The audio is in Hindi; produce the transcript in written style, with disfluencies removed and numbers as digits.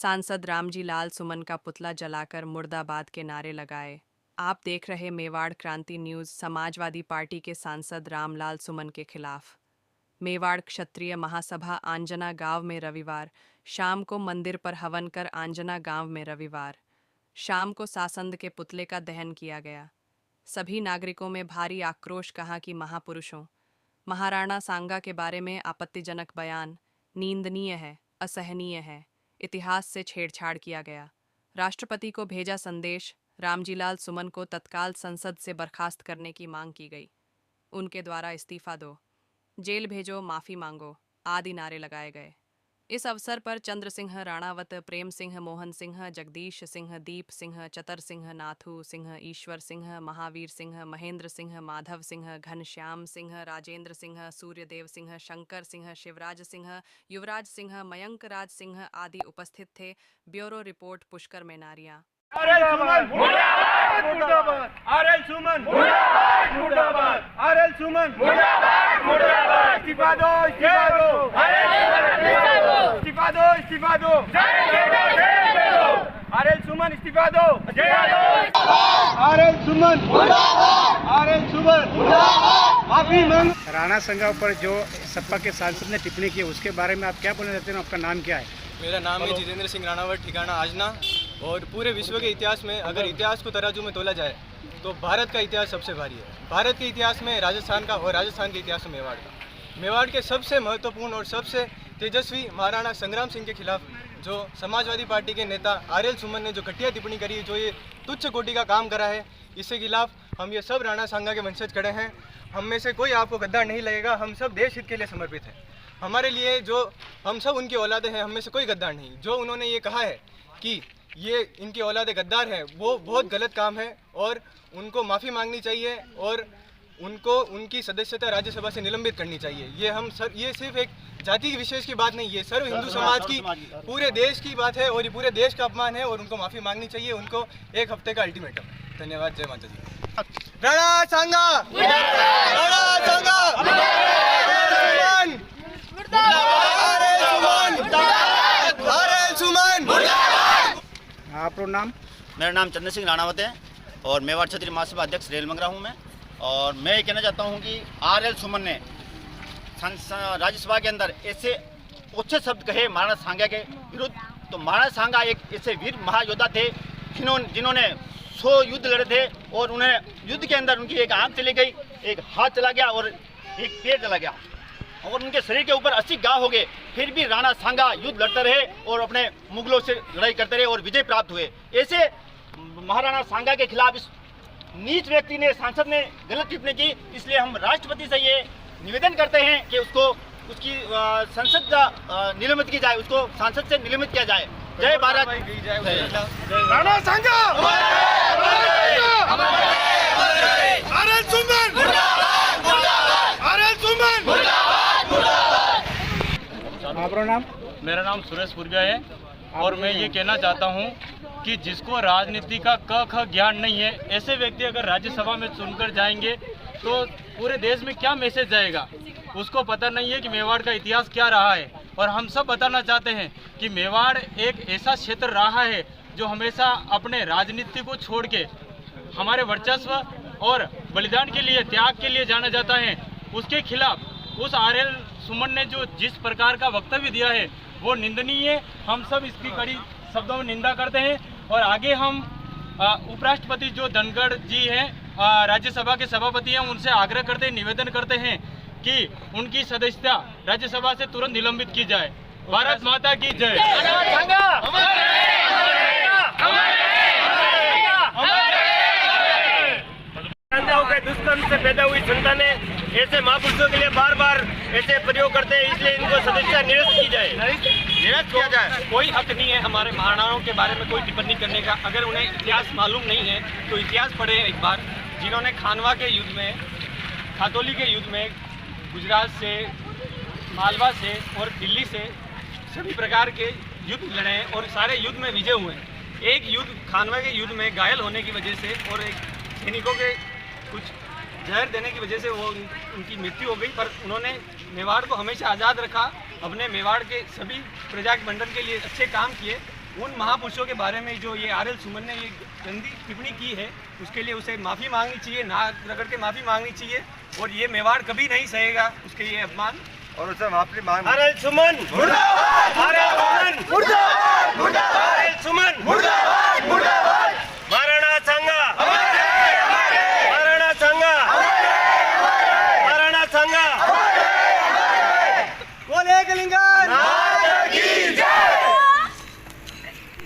सांसद रामजी लाल सुमन का पुतला जलाकर मुर्दाबाद के नारे लगाए। आप देख रहे मेवाड़ क्रांति न्यूज़। समाजवादी पार्टी के सांसद रामलाल सुमन के खिलाफ मेवाड़ क्षत्रिय महासभा आंजना गांव में रविवार शाम को मंदिर पर हवन कर आंजना गांव में रविवार शाम को सासंद के पुतले का दहन किया गया। सभी नागरिकों में भारी आक्रोश। कहा कि महापुरुषों महाराणा सांगा के बारे में आपत्तिजनक बयान निंदनीय है, असहनीय है। इतिहास से छेड़छाड़ किया गया। राष्ट्रपति को भेजा संदेश। रामजीलाल सुमन को तत्काल संसद से बर्खास्त करने की मांग की गई। उनके द्वारा इस्तीफा दो, जेल भेजो, माफी मांगो आदि नारे लगाए गए। इस अवसर पर चंद्र सिंह राणावत, प्रेम सिंह, मोहन सिंह, जगदीश सिंह, दीप सिंह, चतर सिंह, नाथू सिंह, ईश्वर सिंह, महावीर सिंह, महेंद्र सिंह, माधव सिंह, घनश्याम सिंह, राजेंद्र सिंह, सूर्यदेव सिंह, शंकर सिंह, शिवराज सिंह, युवराज सिंह, मयंक राज सिंह आदि उपस्थित थे। Bureau report Pushkar Menaria. RL Suman मुर्दाबाद मुर्दाबाद, आरएल सुमन मुर्दाबाद मुर्दाबाद, आरएल सुमन मुर्दाबाद मुर्दाबाद, इस्तीफा दो, इस्तीफा दो, इस्तीफा दो, इस्तीफा दो, आरएल सुमन इस्तीफा दो, आरएल सुमन मुर्दाबाद, आरएल सुमन मुर्दाबाद, माफी मांग। राणा संघा पर जो सपा के सांसद ने टिप्पणी की उसके बारे में आप क्या बोलना चाहते हैं? आपका नाम क्या है? मेरा नाम है जितेंद्र सिंह राणावत, ठिकाना आजना। और पूरे विश्व के इतिहास में अगर इतिहास को तराजू में तोला जाए तो भारत का इतिहास सबसे भारी है। भारत के इतिहास में राजस्थान का और राजस्थान के इतिहास में मेवाड़ का। मेवाड़ के सबसे महत्वपूर्ण और सबसे तेजस्वी महाराणा संग्राम सिंह के खिलाफ जो समाजवादी पार्टी के नेता आरएल सुमन ने जो घटिया टिप्पणी करी है, जो ये तुच्छ कोटि का काम करा है, इसके खिलाफ हम ये सब राणा सांगा के वंशज खड़े हैं। हम में से कोई आपको गद्दार नहीं लगेगा। हम सब देश हित के लिए समर्पित हैं। हमारे लिए जो हम सब उनकी औलादे हैं, हम में से कोई गद्दार नहीं। जो उन्होंने ये कहा है कि ये इनकी औलादे गद्दार हैं, वो बहुत गलत काम है और उनको माफ़ी मांगनी चाहिए और उनको उनकी सदस्यता राज्यसभा से निलंबित करनी चाहिए। ये सिर्फ एक जाति के विशेष की बात नहीं है, सर्व हिंदू समाज की, पूरे देश की बात है और ये पूरे देश का अपमान है और उनको माफ़ी मांगनी चाहिए। उनको 1 हफ्ते का अल्टीमेटम। धन्यवाद। जय माता दी। राणा सांगा, राणा सांगा, आपका नाम? मेरा नाम चंद्र सिंह राणावत है और मेवाड़ क्षत्रिय महासभा अध्यक्ष रेल मंगरा हूँ मैं। और मैं ये कहना चाहता हूँ कि आरएल सुमन ने राज्यसभा के अंदर ऐसे अच्छे शब्द कहे महाराणा सांगा के विरुद्ध। तो महाराणा सांगा एक ऐसे वीर महायोद्धा थे जिन्होंने 100 युद्ध लड़े थे और उन्हें युद्ध के अंदर उनकी एक आंख चली गई, एक हाथ चला गया और एक पैर चला गया और उनके शरीर के ऊपर 80 घाव हो गए। फिर भी राणा सांगा युद्ध लड़ते रहे और अपने मुगलों से लड़ाई करते रहे और विजय प्राप्त हुए। ऐसे महाराणा सांगा के खिलाफ इस नीच व्यक्ति ने, सांसद ने गलत टिप्पणी की। इसलिए हम राष्ट्रपति से ये निवेदन करते हैं कि उसकी संसद निलंबित की जाए, उसको सांसद से निलंबित किया जाए। जय भारत। राणा सांगा, आरएल सुमन, आरएल सुमन। आपका नाम? मेरा नाम सुरेश पुरबिया है और मैं ये कहना चाहता हूँ कि जिसको राजनीति का क ख ज्ञान नहीं है, ऐसे व्यक्ति अगर राज्यसभा में चुनकर जाएंगे तो पूरे देश में क्या मैसेज जाएगा? उसको पता नहीं है कि मेवाड़ का इतिहास क्या रहा है। और हम सब बताना चाहते हैं कि मेवाड़ एक ऐसा क्षेत्र रहा है जो हमेशा अपने राजनीति को छोड़ के हमारे वर्चस्व और बलिदान के लिए, त्याग के लिए जाना जाता है। उसके खिलाफ उस आरएल सुमन ने जो जिस प्रकार का वक्तव्य दिया है वो निंदनीय है। हम सब इसकी कड़ी शब्दों में निंदा करते हैं और आगे हम उपराष्ट्रपति जो धनखड़ जी हैं, राज्यसभा के सभापति हैं, उनसे आग्रह करते हैं, निवेदन करते हैं कि उनकी सदस्यता राज्यसभा से तुरंत निलंबित की जाए। भारत माता की जय। के दुष्कर्म से पैदा हुई संतानें ऐसे महापुरुषों के लिए बार बार ऐसे प्रयोग करते हैं, इसलिए इनको सदस्यता निरस्त की जाए, निरस्त किया जाए। कोई हक नहीं है हमारे महाराणाओं के बारे में कोई टिप्पणी करने का। अगर उन्हें इतिहास मालूम नहीं है तो इतिहास पढ़े एक बार। जिन्होंने खानवा के युद्ध में, खातौली के युद्ध में गुजरात से, मालवा से और दिल्ली से सभी प्रकार के युद्ध लड़े और सारे युद्ध में विजय हुए। एक युद्ध, खानवा के युद्ध में घायल होने की वजह से और एक सैनिकों के कुछ जहर देने की वजह से वो उनकी मृत्यु हो गई। पर उन्होंने मेवाड़ को हमेशा आज़ाद रखा, अपने मेवाड़ के सभी प्रजा मंडल के लिए अच्छे काम किए उन महापुरुषों के बारे में जो ये आर.एल. सुमन ने ये गंदी टिप्पणी की है, उसके लिए उसे माफ़ी मांगनी चाहिए, नाक रगड़ के माफ़ी मांगनी चाहिए। और ये मेवाड़ कभी नहीं सहेगा उसके ये अपमान, और उसे माफी मांग। आर.एल. सुमन मुर्दाबाद, आर.एल. सुमन मुर्दाबाद, आर.एल. सुमन मुर्दाबाद।